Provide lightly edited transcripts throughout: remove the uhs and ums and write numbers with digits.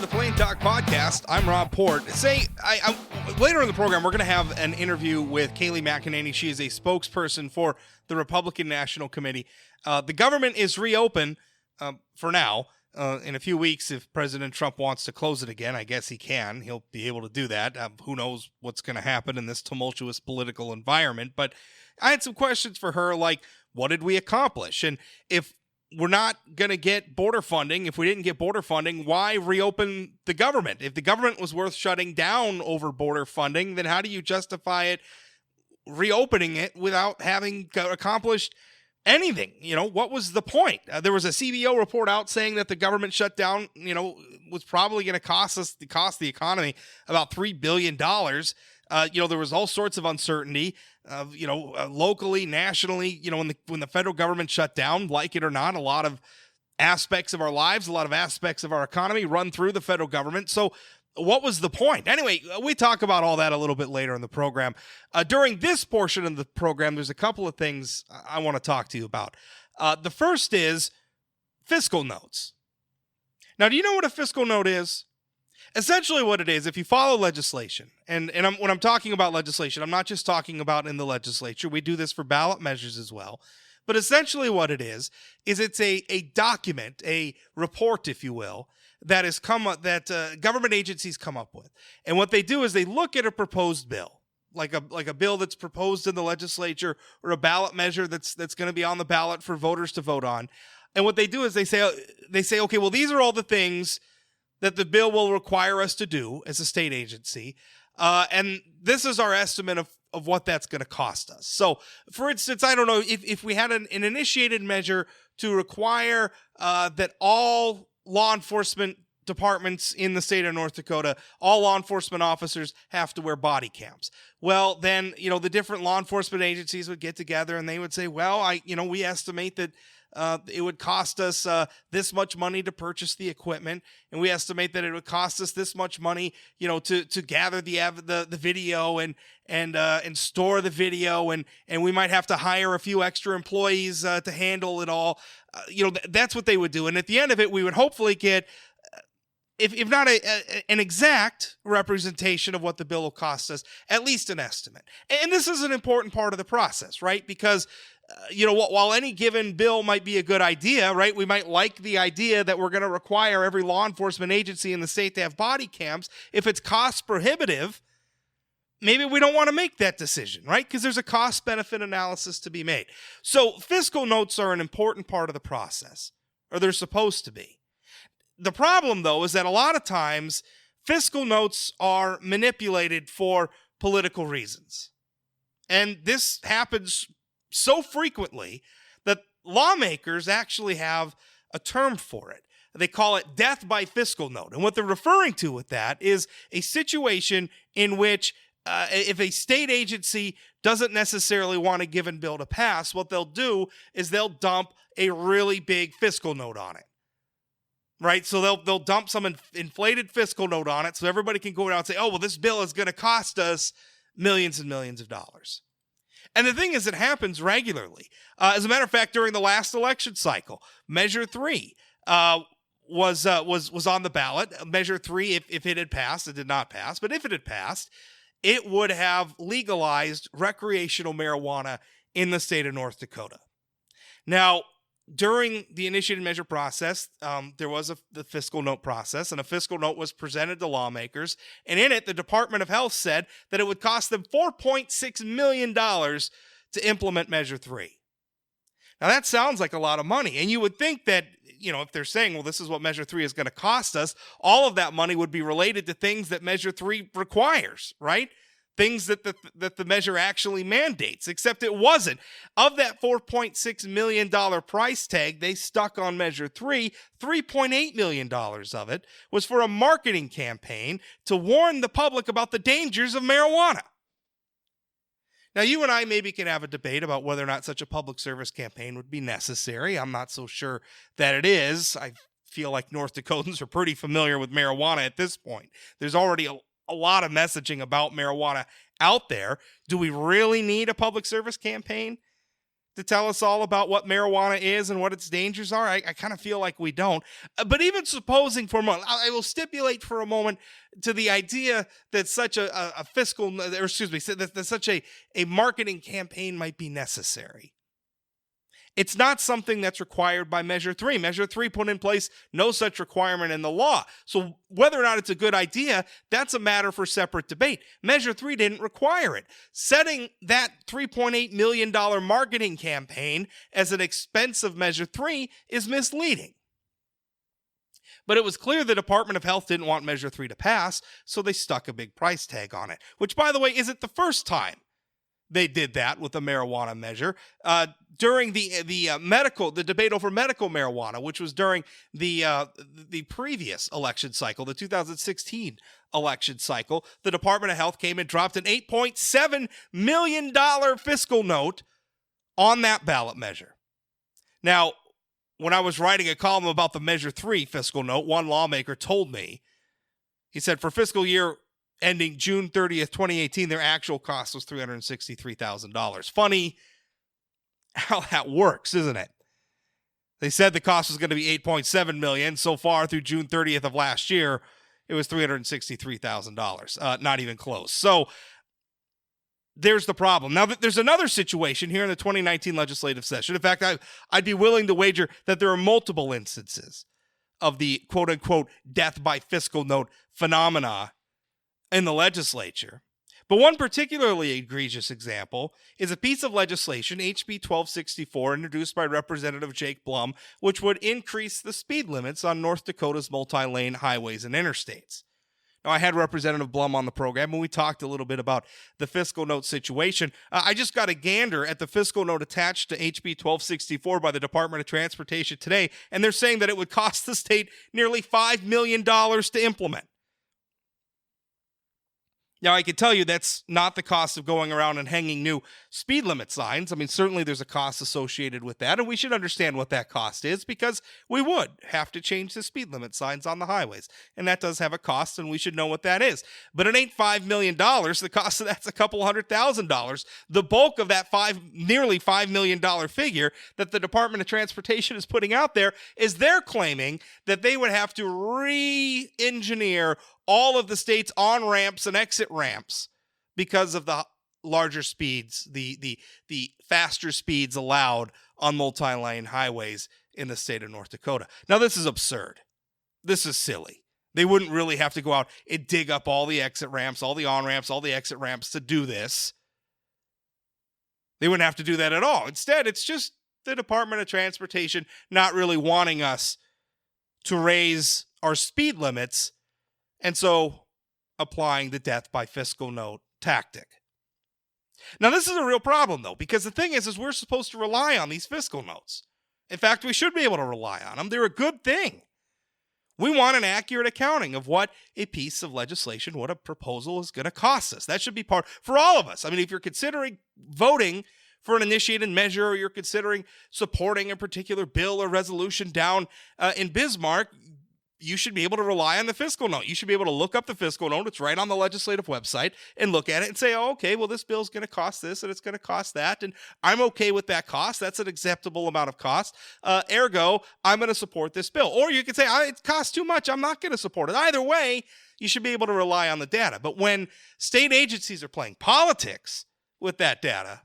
Plain Talk Podcast. I'm Rob Port. Later in the program, we're going to have an interview with Kayleigh McEnany. She is a spokesperson for the Republican National Committee. The government is reopened for now. In a few weeks, if President Trump wants to close it again, I guess he can. He'll be able to do that. Who knows what's going to happen in this tumultuous political environment. But I had some questions for her, like, what did we accomplish? And if we're not going to get border funding, if we didn't get border funding, why reopen the government? If the government was worth shutting down over border funding, then how do you justify it reopening it without having accomplished anything? You know, what was the point? There was a CBO report out saying that the government shutdown, was probably going to cost the economy about $3 billion. There was all sorts of uncertainty, locally, nationally, when the federal government shut down, like it or not, a lot of aspects of our lives, a lot of aspects of our economy run through the federal government. So what was the point? Anyway, we talk about all that a little bit later in the program. During this portion of the program, there's a couple of things I want to talk to you about. The first is fiscal notes. Now, do you know what a fiscal note is? Essentially what it is, if you follow legislation, and when I'm talking about legislation, I'm not just talking about in the legislature. We do this for ballot measures as well. But essentially what it is it's a document, a report, if you will, that government agencies come up with. And what they do is they look at a proposed bill, like a bill that's proposed in the legislature or a ballot measure that's going to be on the ballot for voters to vote on. And what they do is they say, okay, well, these are all the things that the bill will require us to do as a state agency. And this is our estimate of what that's going to cost us. So, for instance, I don't know, if we had an initiated measure to require that all law enforcement departments in the state of North Dakota, all law enforcement officers have to wear body cams. Well, then, the different law enforcement agencies would get together and they would say, well, we estimate that it would cost us this much money to purchase the equipment, and we estimate that it would cost us this much money, to gather the video and store the video, and we might have to hire a few extra employees to handle it all. That's what they would do, and at the end of it, we would hopefully get, if not an exact representation of what the bill will cost us, at least an estimate. And this is an important part of the process, right? Because while any given bill might be a good idea, right? We might like the idea that we're going to require every law enforcement agency in the state to have body cams. If it's cost prohibitive, maybe we don't want to make that decision, right? Because there's a cost-benefit analysis to be made. So fiscal notes are an important part of the process, or they're supposed to be. The problem, though, is that a lot of times fiscal notes are manipulated for political reasons. And this happens so frequently that lawmakers actually have a term for it. They call it death by fiscal note. And what they're referring to with that is a situation in which if a state agency doesn't necessarily want a given bill to pass, what they'll do is they'll dump a really big fiscal note on it. Right? So they'll dump some inflated fiscal note on it so everybody can go around and say, oh, well, this bill is going to cost us millions and millions of dollars. And the thing is, it happens regularly. As a matter of fact, during the last election cycle, Measure 3 was on the ballot. Measure 3, if it had passed, it did not pass, but if it had passed, it would have legalized recreational marijuana in the state of North Dakota. Now, during the initiated measure process, there was the fiscal note process, and a fiscal note was presented to lawmakers. And in it, the Department of Health said that it would cost them $4.6 million to implement Measure 3. Now, that sounds like a lot of money. And you would think that, if they're saying, well, this is what Measure 3 is going to cost us, all of that money would be related to things that Measure 3 requires, right? Things that the measure actually mandates, except it wasn't. Of that $4.6 million price tag they stuck on Measure 3, $3.8 million of it was for a marketing campaign to warn the public about the dangers of marijuana. Now, you and I maybe can have a debate about whether or not such a public service campaign would be necessary. I'm not so sure that it is. I feel like North Dakotans are pretty familiar with marijuana at this point. There's already a lot of messaging about marijuana out there. Do we really need a public service campaign? to tell us all about what marijuana is and what its dangers are? I kind of feel like we don't. But even supposing for a moment, I will stipulate for a moment to the idea that such a fiscal, or excuse me, that such a marketing campaign might be necessary. It's not something that's required by Measure 3. Measure 3 put in place no such requirement in the law. So whether or not it's a good idea, that's a matter for separate debate. Measure 3 didn't require it. Setting that $3.8 million marketing campaign as an expense of Measure 3 is misleading. But it was clear the Department of Health didn't want Measure 3 to pass, so they stuck a big price tag on it, which, by the way, isn't the first time they did that with the marijuana measure. During the debate over medical marijuana, which was during the previous election cycle, the 2016 election cycle, the Department of Health came and dropped an $8.7 million fiscal note on that ballot measure. Now, when I was writing a column about the Measure 3 fiscal note, one lawmaker told me, he said, for fiscal year ending June 30th, 2018, their actual cost was $363,000. Funny how that works, isn't it? They said the cost was going to be $8.7 million. So far through June 30th of last year, it was $363,000. Not even close. So there's the problem. Now, there's another situation here in the 2019 legislative session. In fact, I'd be willing to wager that there are multiple instances of the quote-unquote death by fiscal note phenomena in the legislature. But one particularly egregious example is a piece of legislation, HB 1264, introduced by Representative Jake Blum, which would increase the speed limits on North Dakota's multi-lane highways and interstates. Now, I had Representative Blum on the program, and we talked a little bit about the fiscal note situation. I just got a gander at the fiscal note attached to HB 1264 by the Department of Transportation today, and they're saying that it would cost the state nearly $5 million to implement. Now, I can tell you that's not the cost of going around and hanging new speed limit signs. I mean, certainly there's a cost associated with that, and we should understand what that cost is because we would have to change the speed limit signs on the highways, and that does have a cost, and we should know what that is. But it ain't $5 million. The cost of that's a couple $100,000. The bulk of that nearly $5 million figure that the Department of Transportation is putting out there is they're claiming that they would have to re-engineer all of the state's on-ramps and exit ramps because of the larger speeds, the faster speeds allowed on multi-lane highways in the state of North Dakota. Now, this is absurd. This is silly. They wouldn't really have to go out and dig up all the exit ramps, all the on-ramps, all the exit ramps to do this. They wouldn't have to do that at all. Instead, it's just the Department of Transportation not really wanting us to raise our speed limits, and so applying the death by fiscal note tactic. Now, this is a real problem, though, because the thing is we're supposed to rely on these fiscal notes. In fact, we should be able to rely on them. They're a good thing. We want an accurate accounting of what a piece of legislation, what a proposal is going to cost us. That should be part for all of us. I mean, if you're considering voting for an initiated measure, or you're considering supporting a particular bill or resolution down in Bismarck, you should be able to rely on the fiscal note. You should be able to look up the fiscal note. It's right on the legislative website and look at it and say, oh, okay, well, this bill's going to cost this and it's going to cost that. And I'm okay with that cost. That's an acceptable amount of cost. Ergo, I'm going to support this bill. Or you could say, it costs too much. I'm not going to support it. Either way, you should be able to rely on the data. But when state agencies are playing politics with that data,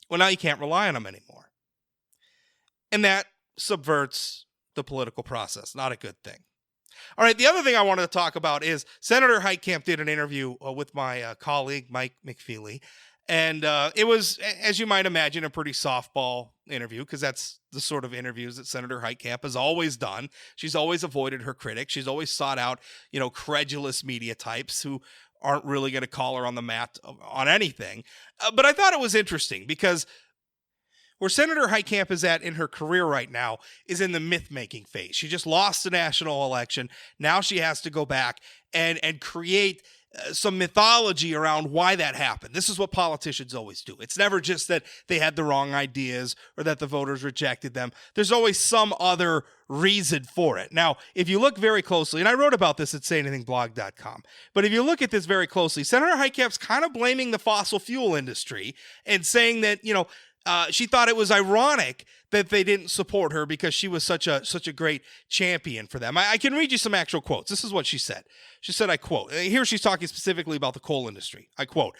well, now you can't rely on them anymore. And that subverts the political process. Not a good thing. All right, the other thing I wanted to talk about is Senator Heitkamp did an interview with my colleague, Mike McEnany, and it was, as you might imagine, a pretty softball interview because that's the sort of interviews that Senator Heitkamp has always done. She's always avoided her critics. She's always sought out, credulous media types who aren't really going to call her on the mat on anything. But I thought it was interesting because where Senator Heitkamp is at in her career right now is in the myth-making phase. She just lost the national election. Now she has to go back and create some mythology around why that happened. This is what politicians always do. It's never just that they had the wrong ideas or that the voters rejected them. There's always some other reason for it. Now, if you look very closely, and I wrote about this at sayanythingblog.com, but if you look at this very closely, Senator Heitkamp's kind of blaming the fossil fuel industry and saying that, she thought it was ironic that they didn't support her because she was such a great champion for them. I can read you some actual quotes. This is what she said. She said, I quote, here she's talking specifically about the coal industry. I quote,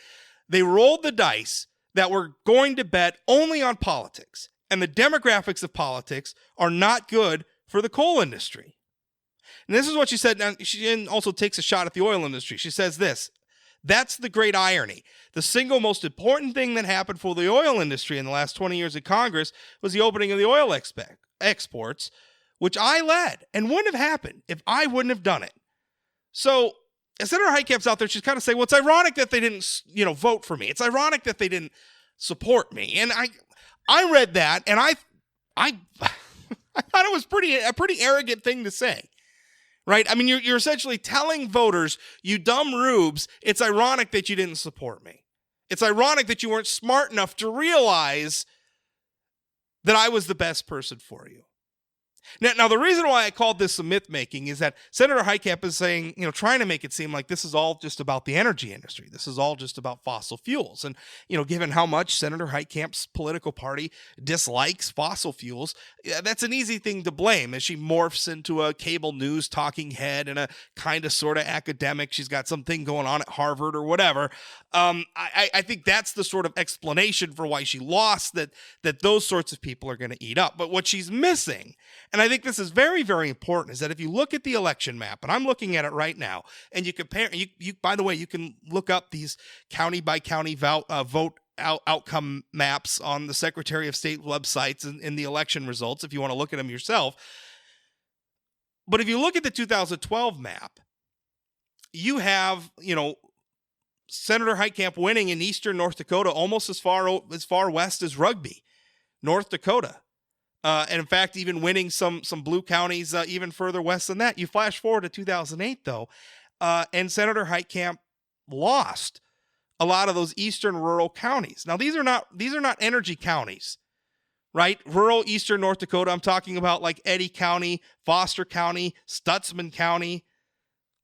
"They rolled the dice that we're going to bet only on politics, and the demographics of politics are not good for the coal industry." And this is what she said. Now, she also takes a shot at the oil industry. She says this: "That's the great irony. The single most important thing that happened for the oil industry in the last 20 years in Congress was the opening of the oil exports, which I led, and wouldn't have happened if I wouldn't have done it." So Senator Heitkamp's out there. She's kind of saying, well, it's ironic that they didn't, vote for me. It's ironic that they didn't support me. And I read that, and I thought it was a pretty arrogant thing to say. Right? I mean, you're essentially telling voters, you dumb rubes, it's ironic that you didn't support me. It's ironic that you weren't smart enough to realize that I was the best person for you. Now, the reason why I called this some myth making is that Senator Heitkamp is saying, trying to make it seem like this is all just about the energy industry. This is all just about fossil fuels. And, given how much Senator Heitkamp's political party dislikes fossil fuels, that's an easy thing to blame as she morphs into a cable news talking head and a kind of sort of academic. She's got something going on at Harvard or whatever. I think that's the sort of explanation for why she lost, that those sorts of people are going to eat up. But what she's missing, and I think this is very, very important, is that if you look at the election map, and I'm looking at it right now, and you compare, by the way, you can look up these county by county vote outcome maps on the Secretary of State websites in the election results if you want to look at them yourself. But if you look at the 2012 map, you have, Senator Heitkamp winning in eastern North Dakota almost as far west as Rugby, North Dakota. And in fact, even winning some blue counties even further west than that. You flash forward to 2008, though, and Senator Heitkamp lost a lot of those eastern rural counties. Now, these are not energy counties, right? Rural eastern North Dakota, I'm talking about like Eddy County, Foster County, Stutzman County,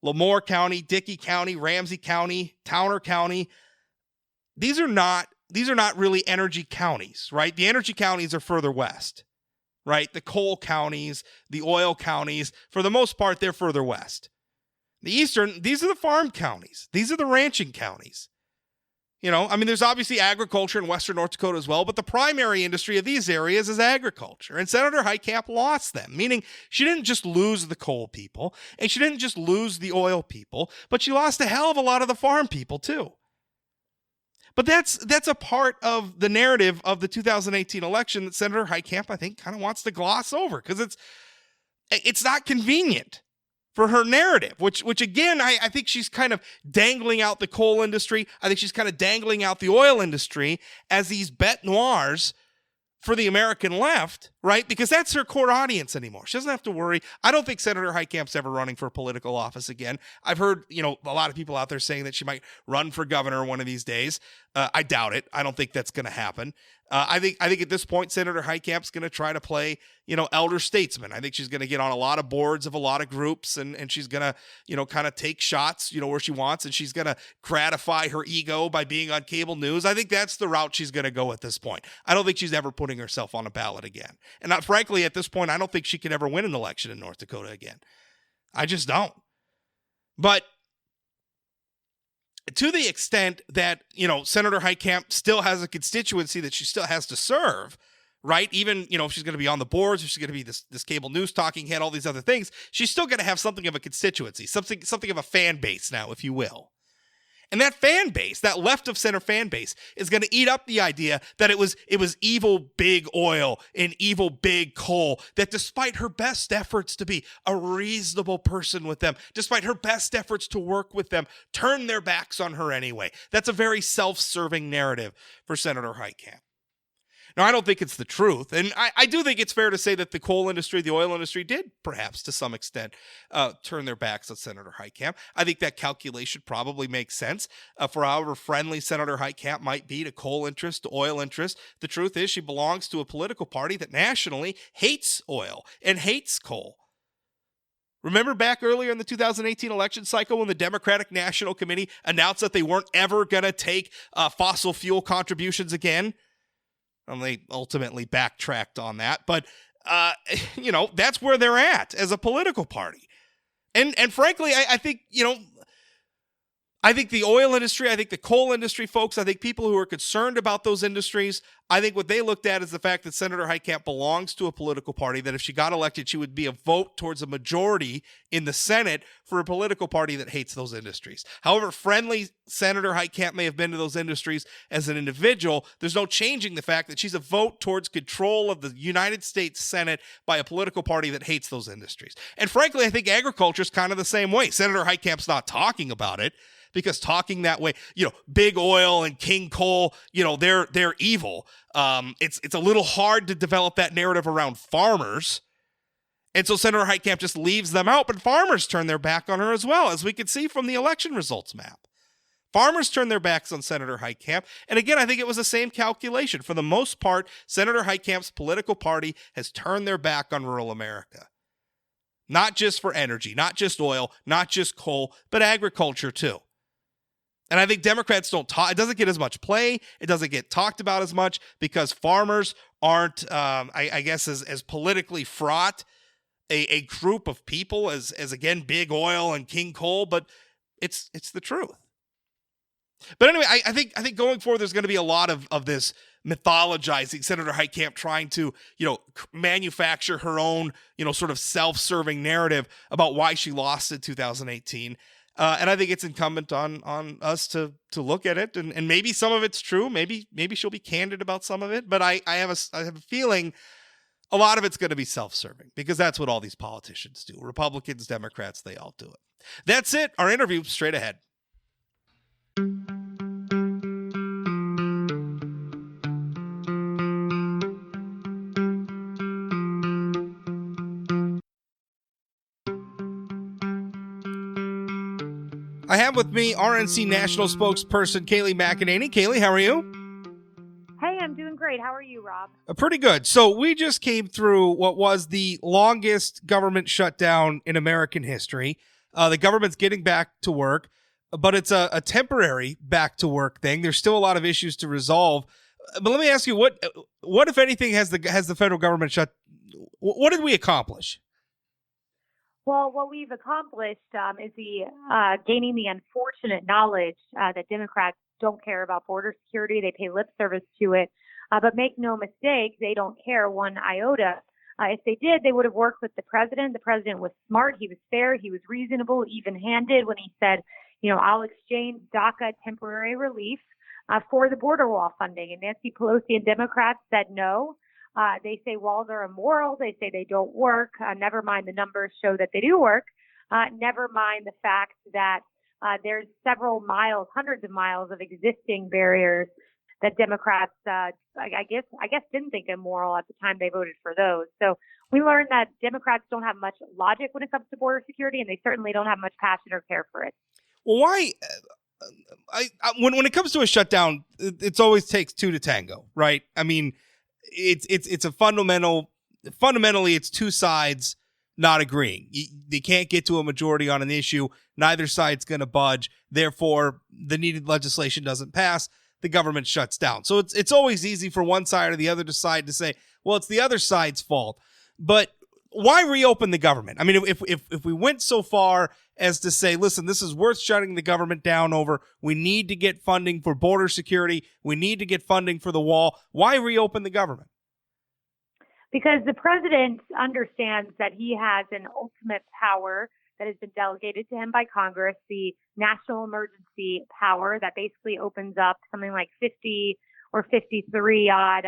Lemoore County, Dickey County, Ramsey County, Towner County. These are not really energy counties, right? The energy counties are further west. Right? The coal counties, the oil counties, for the most part, they're further west. The eastern, these are the farm counties. These are the ranching counties. There's obviously agriculture in western North Dakota as well, but the primary industry of these areas is agriculture. And Senator Heitkamp lost them, meaning she didn't just lose the coal people, and she didn't just lose the oil people, but she lost a hell of a lot of the farm people too. But that's a part of the narrative of the 2018 election that Senator Heitkamp, I think, kind of wants to gloss over because it's not convenient for her narrative, which again, I think she's kind of dangling out the coal industry. I think she's kind of dangling out the oil industry as these bête noirs for the American left, right? Because that's her core audience anymore. She doesn't have to worry. I don't think Senator Heitkamp's ever running for political office again. I've heard, a lot of people out there saying that she might run for governor one of these days. I doubt it. I don't think that's going to happen. I think at this point, Senator Heitkamp's going to try to play, elder statesman. I think she's going to get on a lot of boards of a lot of groups, and she's going to, kind of take shots, where she wants, and she's going to gratify her ego by being on cable news. I think that's the route she's going to go at this point. I don't think she's ever putting herself on a ballot again. And frankly, at this point, I don't think she can ever win an election in North Dakota again. I just don't. But to the extent that, Senator Heitkamp still has a constituency that she still has to serve, right? Even, if she's going to be on the boards, if she's going to be this cable news talking head, all these other things, she's still going to have something of a constituency, something of a fan base now, if you will. And that fan base, that left of center fan base, is going to eat up the idea that it was evil big oil and evil big coal, that despite her best efforts to be a reasonable person with them, despite her best efforts to work with them, turn their backs on her anyway. That's a very self-serving narrative for Senator Heitkamp. Now, I don't think it's the truth, and I do think it's fair to say that the coal industry, the oil industry did perhaps to some extent turn their backs on Senator Heitkamp. I think that calculation probably makes sense for however friendly Senator Heitkamp might be to coal interest, to oil interest. The truth is she belongs to a political party that nationally hates oil and hates coal. Remember back earlier in the 2018 election cycle when the Democratic National Committee announced that they weren't ever going to take fossil fuel contributions again? And they ultimately backtracked on that. But, that's where they're at as a political party. And frankly, I think, I think the oil industry, I think the coal industry folks, I think people who are concerned about those industries, I think what they looked at is the fact that Senator Heitkamp belongs to a political party, that if she got elected, she would be a vote towards a majority in the Senate for a political party that hates those industries. However friendly Senator Heitkamp may have been to those industries as an individual, there's no changing the fact that she's a vote towards control of the United States Senate by a political party that hates those industries. And frankly, I think agriculture is kind of the same way. Senator Heitkamp's not talking about it, because talking that way, big oil and king coal, they're evil. It's a little hard to develop that narrative around farmers. And so Senator Heitkamp just leaves them out, but farmers turn their back on her as well, as we could see from the election results map. Farmers turn their backs on Senator Heitkamp. And again, I think it was the same calculation. For the most part, Senator Heitkamp's political party has turned their back on rural America. Not just for energy, not just oil, not just coal, but agriculture too. And I think Democrats don't talk. It doesn't get as much play. It doesn't get talked about as much because farmers aren't, I guess, as politically fraught a group of people as again, big oil and king coal. But it's the truth. But anyway, I think going forward, there's going to be a lot of this mythologizing, Senator Heitkamp trying to, manufacture her own, sort of self-serving narrative about why she lost in 2018. And I think it's incumbent on us to look at it, and maybe some of it's true. Maybe she'll be candid about some of it. But I have a feeling a lot of it's going to be self-serving because that's what all these politicians do. Republicans, Democrats, they all do it. That's it. Our interview straight ahead. I have with me RNC National Spokesperson Kayleigh McEnany. Kayleigh, how are you? Hey, I'm doing great. How are you, Rob? Pretty good. So we just came through what was the longest government shutdown in American history. The government's getting back to work, but it's a temporary back to work thing. There's still a lot of issues to resolve. But let me ask you, what if anything has the federal government shut? What did we accomplish? Well, what we've accomplished is gaining the unfortunate knowledge that Democrats don't care about border security. They pay lip service to it. But make no mistake, they don't care one iota. If they did, they would have worked with the president. The president was smart. He was fair. He was reasonable, even-handed when he said, I'll exchange DACA temporary relief for the border wall funding. And Nancy Pelosi and Democrats said no. They say walls are immoral. They say they don't work. Never mind the numbers show that they do work. Never mind the fact that there's several miles, hundreds of miles of existing barriers that Democrats, I guess, didn't think immoral at the time they voted for those. So we learned that Democrats don't have much logic when it comes to border security, and they certainly don't have much passion or care for it. Well, why? When it comes to a shutdown, it always takes two to tango, right? I mean, it's a fundamentally it's two sides not agreeing. They can't get to a majority on an issue. Neither side's going to budge. Therefore, the needed legislation doesn't pass. The government shuts down. So it's always easy for one side or the other side to say, well, it's the other side's fault. But why reopen the government? I mean, if we went so far as to say, listen, this is worth shutting the government down over. We need to get funding for border security. We need to get funding for the wall. Why reopen the government? Because the president understands that he has an ultimate power that has been delegated to him by Congress, the national emergency power that basically opens up something like 50 or 53 odd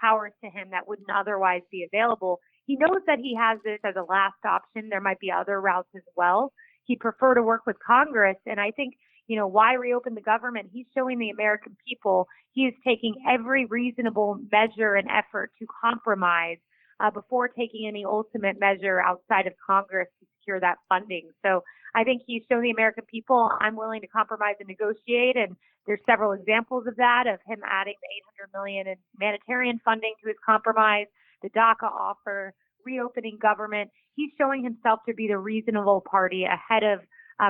powers to him that wouldn't otherwise be available. He knows that he has this as a last option. There might be other routes as well. He'd prefer to work with Congress. And I think, why reopen the government? He's showing the American people he is taking every reasonable measure and effort to compromise before taking any ultimate measure outside of Congress to secure that funding. So I think he's shown the American people, I'm willing to compromise and negotiate. And there's several examples of that, of him adding the $800 million in humanitarian funding to his compromise, the DACA offer, reopening government. He's showing himself to be the reasonable party ahead of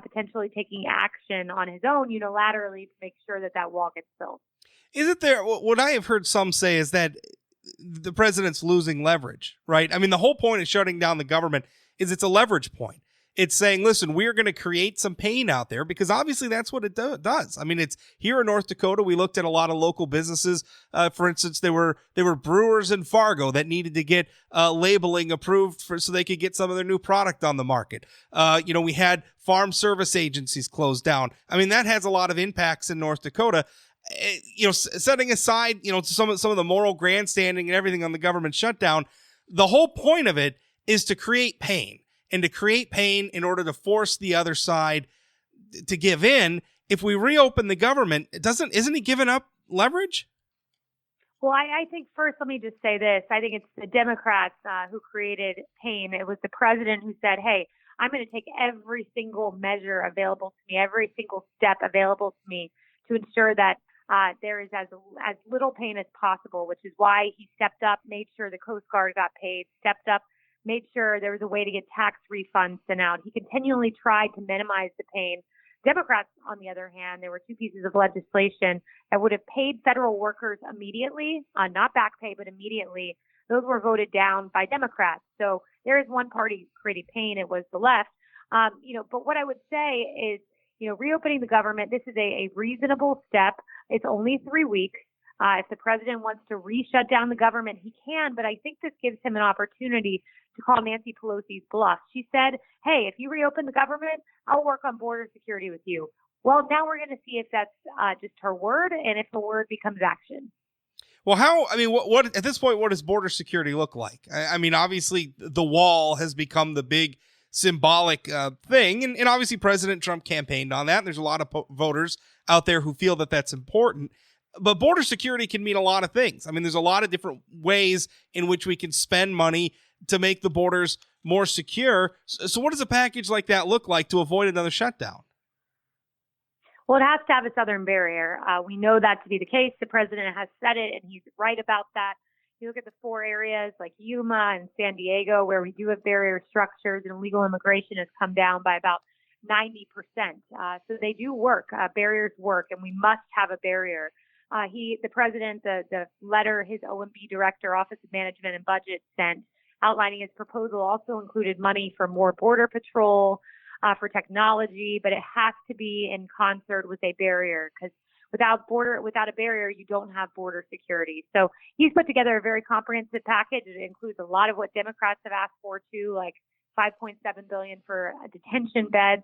potentially taking action on his own unilaterally to make sure that wall gets built. Isn't there what I have heard some say is that the president's losing leverage, right? I mean, the whole point of shutting down the government is it's a leverage point. It's saying, listen, we're going to create some pain out there because obviously that's what it does. I mean, it's here in North Dakota. We looked at a lot of local businesses. For instance, there were brewers in Fargo that needed to get labeling approved so they could get some of their new product on the market. We had farm service agencies closed down. I mean, that has a lot of impacts in North Dakota. Setting aside, some of the moral grandstanding and everything on the government shutdown, the whole point of it is to create pain. And to create pain in order to force the other side to give in. If we reopen the government, isn't he giving up leverage? Well, I think first, let me just say this. I think it's the Democrats who created pain. It was the president who said, hey, I'm going to take every single measure available to me, every single step available to me to ensure that there is as little pain as possible, which is why he stepped up, made sure the Coast Guard got paid, stepped up, made sure there was a way to get tax refunds sent out. He continually tried to minimize the pain. Democrats, on the other hand, there were two pieces of legislation that would have paid federal workers immediately, not back pay, but immediately. Those were voted down by Democrats. So there is one party creating pain. It was the left. But what I would say is, reopening the government, this is a reasonable step. It's only 3 weeks. If the president wants to re-shut down the government, he can, but I think this gives him an opportunity to call Nancy Pelosi's bluff. She said, hey, if you reopen the government, I'll work on border security with you. Well, now we're going to see if that's just her word and if the word becomes action. Well, what at this point, what does border security look like? I mean, obviously the wall has become the big symbolic thing. And obviously President Trump campaigned on that. And there's a lot of voters out there who feel that that's important. But border security can mean a lot of things. I mean, there's a lot of different ways in which we can spend money to make the borders more secure. So what does a package like that look like to avoid another shutdown? Well, it has to have a southern barrier. We know that to be the case. The president has said it, and he's right about that. You look at the 4 areas like Yuma and San Diego, where we do have barrier structures, and illegal immigration has come down by about 90%. So they do work. Barriers work, and we must have a barrier. The president, the letter his OMB director, Office of Management and Budget, sent outlining his proposal also included money for more border patrol, for technology, but it has to be in concert with a barrier because without a barrier, you don't have border security. So he's put together a very comprehensive package. It includes a lot of what Democrats have asked for too, like $5.7 billion for detention beds.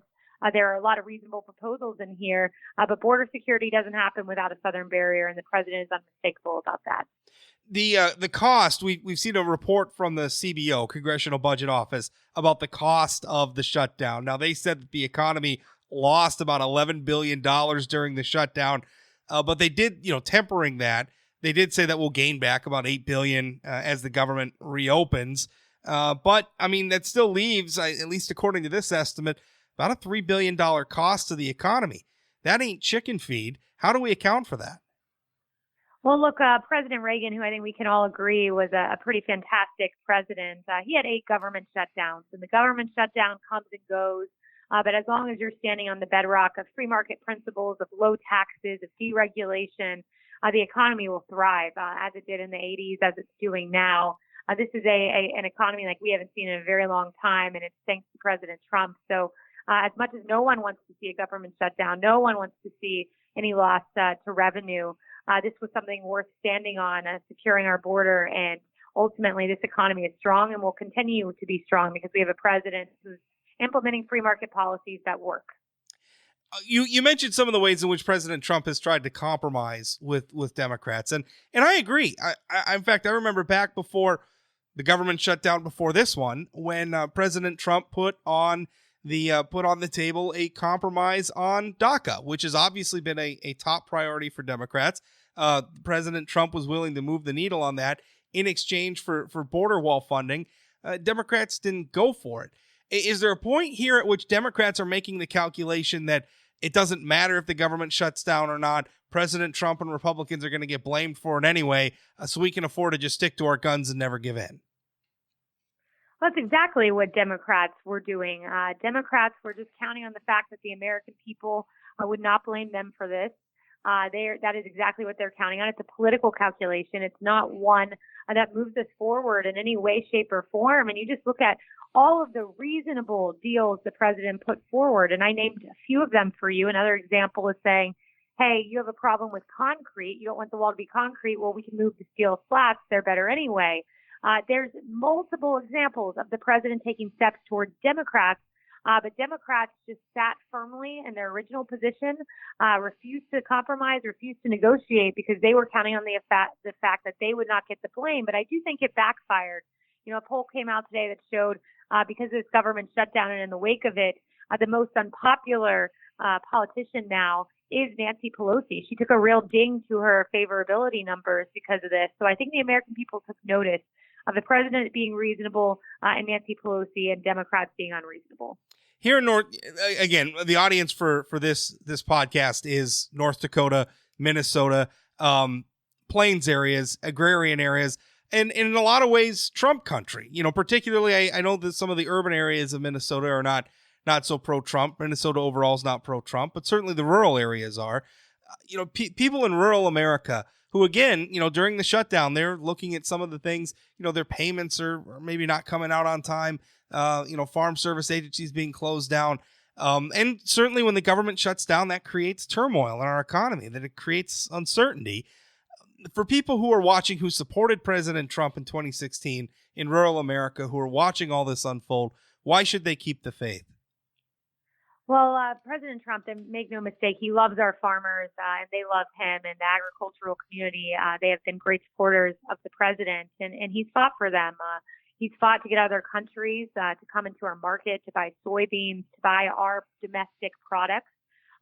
There are a lot of reasonable proposals in here, but border security doesn't happen without a southern barrier, and the president is unmistakable about that. The cost, we've seen a report from the CBO, Congressional Budget Office, about the cost of the shutdown. Now, they said that the economy lost about $11 billion during the shutdown, but they did, tempering that. They did say that we'll gain back about $8 billion as the government reopens. But, I mean, that still leaves, at least according to this estimate, about a $3 billion cost to the economy. That ain't chicken feed. How do we account for that? Well, look, President Reagan, who I think we can all agree was a pretty fantastic president, he had 8 government shutdowns, and the government shutdown comes and goes. But as long as you're standing on the bedrock of free market principles, of low taxes, of deregulation, the economy will thrive as it did in the 80s, as it's doing now. This is an economy like we haven't seen in a very long time, and it's thanks to President Trump. So as much as no one wants to see a government shutdown, no one wants to see any loss to revenue, this was something worth standing on, securing our border. And ultimately, this economy is strong and will continue to be strong because we have a president who's implementing free market policies that work. You mentioned some of the ways in which President Trump has tried to compromise with Democrats, and I agree. I in fact, I remember back before the government shutdown, before this one, when President Trump put on the table a compromise on DACA, which has obviously been a top priority for Democrats. President Trump was willing to move the needle on that in exchange for border wall funding. Democrats didn't go for it. Is there a point here at which Democrats are making the calculation that it doesn't matter if the government shuts down or not? President Trump and Republicans are going to get blamed for it anyway, so we can afford to just stick to our guns and never give in. That's exactly what Democrats were doing. Democrats were just counting on the fact that the American people would not blame them for this. That is exactly what they're counting on. It's a political calculation. It's not one that moves us forward in any way, shape, or form. And you just look at all of the reasonable deals the president put forward, and I named a few of them for you. Another example is saying, hey, you have a problem with concrete. You don't want the wall to be concrete. Well, we can move to steel slats. They're better anyway. There's multiple examples of the president taking steps towards Democrats, but Democrats just sat firmly in their original position, refused to compromise, refused to negotiate because they were counting on the fact that they would not get the blame. But I do think it backfired. You know, a poll came out today that showed because of this government shutdown and in the wake of it, the most unpopular politician now is Nancy Pelosi. She took a real ding to her favorability numbers because of this. So I think the American people took notice of the president being reasonable and Nancy Pelosi and Democrats being unreasonable. Here in North, again, the audience for this podcast is North Dakota, Minnesota, plains areas, agrarian areas, and in a lot of ways, Trump country. You know, particularly, I know that some of the urban areas of Minnesota are not so pro-Trump. Minnesota overall is not pro-Trump, but certainly the rural areas are. You know, people in rural America who, again, you know, during the shutdown, they're looking at some of the things, you know, their payments are maybe not coming out on time. You know, farm service agencies being closed down. And certainly when the government shuts down, that creates turmoil in our economy, that it creates uncertainty. For people who are watching, who supported President Trump in 2016 in rural America, who are watching all this unfold, why should they keep the faith? Well, President Trump, and make no mistake, he loves our farmers and they love him and the agricultural community. They have been great supporters of the president and he's fought for them. He's fought to get other countries to come into our market, to buy soybeans, to buy our domestic products,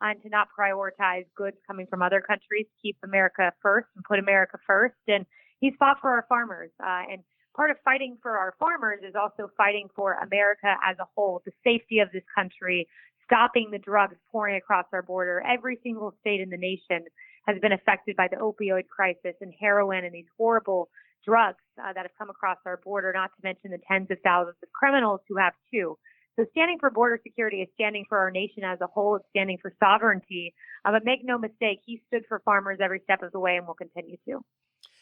and to not prioritize goods coming from other countries, keep America first and put America first. And he's fought for our farmers. And part of fighting for our farmers is also fighting for America as a whole, the safety of this country, stopping the drugs pouring across our border. Every single state in the nation has been affected by the opioid crisis and heroin and these horrible drugs that have come across our border, not to mention the tens of thousands of criminals who have too. So standing for border security is standing for our nation as a whole. It's standing for sovereignty. But make no mistake, he stood for farmers every step of the way and will continue to.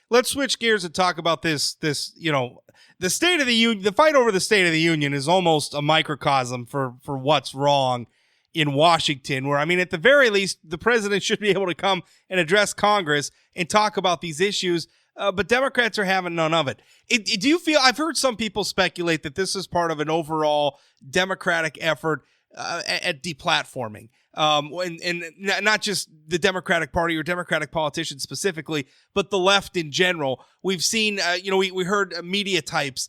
Let's switch gears and talk about this, you know, the State of the Union. The fight over the State of the Union is almost a microcosm for what's wrong in Washington, where, I mean, at the very least, the president should be able to come and address Congress and talk about these issues. But Democrats are having none of it. Do you feel, I've heard some people speculate that this is part of an overall Democratic effort at deplatforming. And not just the Democratic Party or Democratic politicians specifically, but the left in general. We've seen, you know, we heard media types,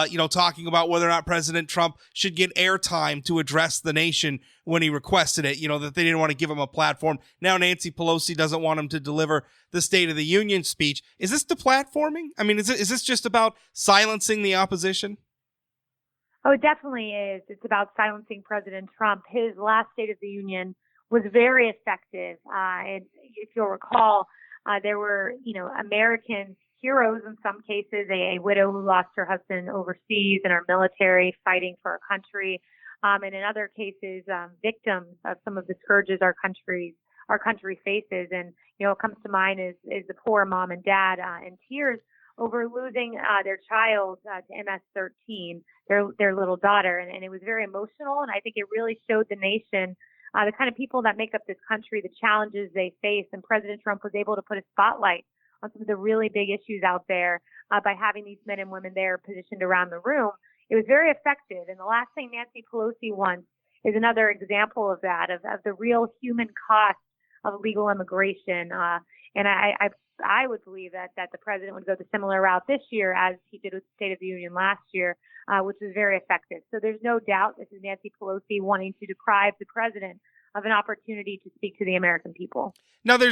you know, talking about whether or not President Trump should get airtime to address the nation when he requested it, you know, that they didn't want to give him a platform. Now Nancy Pelosi doesn't want him to deliver the State of the Union speech. Is this deplatforming? I mean, is this just about silencing the opposition? Oh, it definitely is. It's about silencing President Trump. His last State of the Union was very effective. And if you'll recall, there were, you know, American heroes in some cases, a widow who lost her husband overseas in our military fighting for our country. And in other cases, victims of some of the scourges our country faces. And, you know, what comes to mind is the poor mom and dad in tears over losing their child to MS-13, their little daughter. And it was very emotional. And I think it really showed the nation the kind of people that make up this country, the challenges they face. And President Trump was able to put a spotlight on some of the really big issues out there by having these men and women there positioned around the room. It was very effective. And the last thing Nancy Pelosi wants is another example of that, of the real human cost of illegal immigration. And I would believe that the president would go the similar route this year as he did with the State of the Union last year, which was very effective. So there's no doubt this is Nancy Pelosi wanting to deprive the president of an opportunity to speak to the American people. Now, the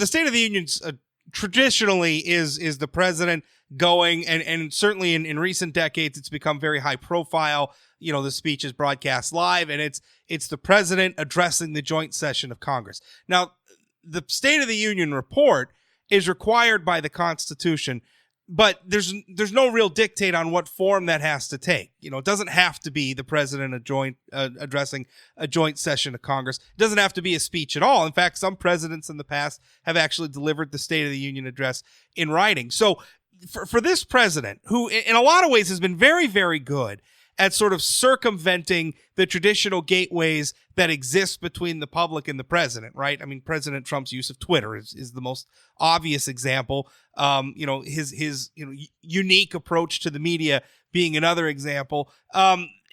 State of the Union traditionally is the president going, and certainly in recent decades, it's become very high profile. You know, the speech is broadcast live, and it's the president addressing the joint session of Congress. Now, the State of the Union report is required by the Constitution but there's no real dictate on what form that has to take. It doesn't have to be the president addressing a joint session of Congress. It doesn't have to be a speech at all. In fact, some presidents in the past have actually delivered the State of the Union address in writing. So for this president, who in a lot of ways has been very, very good at sort of circumventing the traditional gateways that exist between the public and the president, right? I mean, President Trump's use of Twitter is the most obvious example. His unique approach to the media being another example.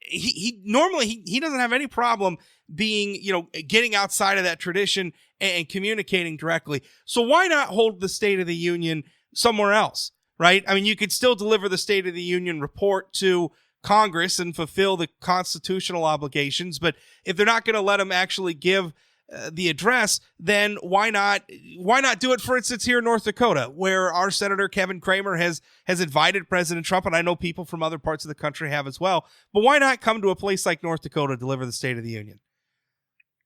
He normally doesn't have any problem being, getting outside of that tradition and communicating directly. So why not hold the State of the Union somewhere else, right? I mean, you could still deliver the State of the Union report to Congress and fulfill the constitutional obligations, but if they're not going to let them actually give the address, then why not do it, for instance, here in North Dakota, where our Senator Kevin Cramer has invited President Trump, and I know people from other parts of the country have as well, but why not come to a place like North Dakota to deliver the State of the Union?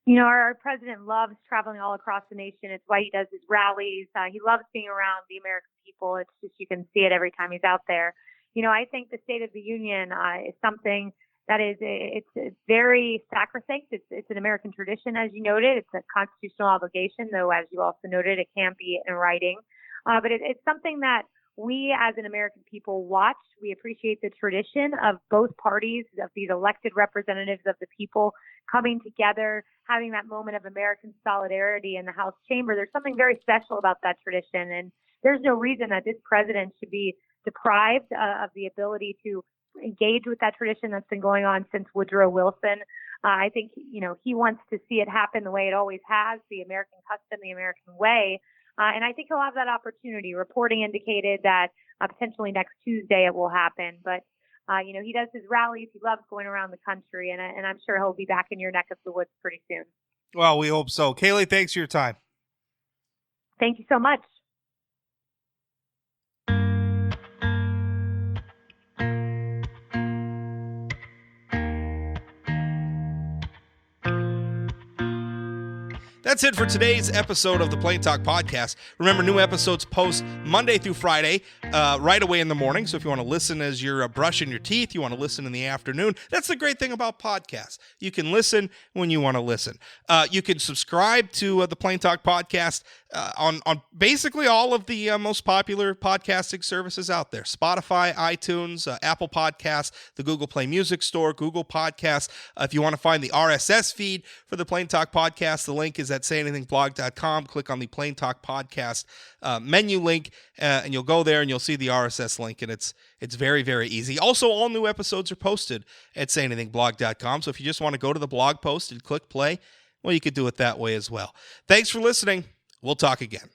Our president loves traveling all across the nation. It's why he does his rallies. He loves being around the American people. It's just, you can see it every time he's out there. I think the State of the Union is something that it's very sacrosanct. It's an American tradition, as you noted. It's a constitutional obligation, though, as you also noted, it can't be in writing. But it's something that we, as an American people, watch. We appreciate the tradition of both parties, of these elected representatives of the people coming together, having that moment of American solidarity in the House chamber. There's something very special about that tradition, and there's no reason that this president should be deprived of the ability to engage with that tradition that's been going on since Woodrow Wilson. I think, he wants to see it happen the way it always has, the American custom, the American way. And I think he'll have that opportunity. Reporting indicated that potentially next Tuesday it will happen. But, he does his rallies. He loves going around the country, and I'm sure he'll be back in your neck of the woods pretty soon. Well, we hope so. Kayleigh, thanks for your time. Thank you so much. That's it for today's episode of the Plain Talk Podcast. Remember, new episodes post Monday through Friday, right away in the morning. So if you want to listen as you're brushing your teeth, you want to listen in the afternoon, that's the great thing about podcasts. You can listen when you want to listen. You can subscribe to the Plain Talk Podcast on basically all of the most popular podcasting services out there. Spotify, iTunes, Apple Podcasts, the Google Play Music Store, Google Podcasts. If you want to find the RSS feed for the Plain Talk Podcast, the link is at sayanythingblog.com. Click on the Plain Talk Podcast menu link, and you'll go there and you'll see the RSS link, and it's very, very easy. Also, all new episodes are posted at sayanythingblog.com, so if you just want to go to the blog post and click play, well, you could do it that way as well. Thanks for listening. We'll talk again.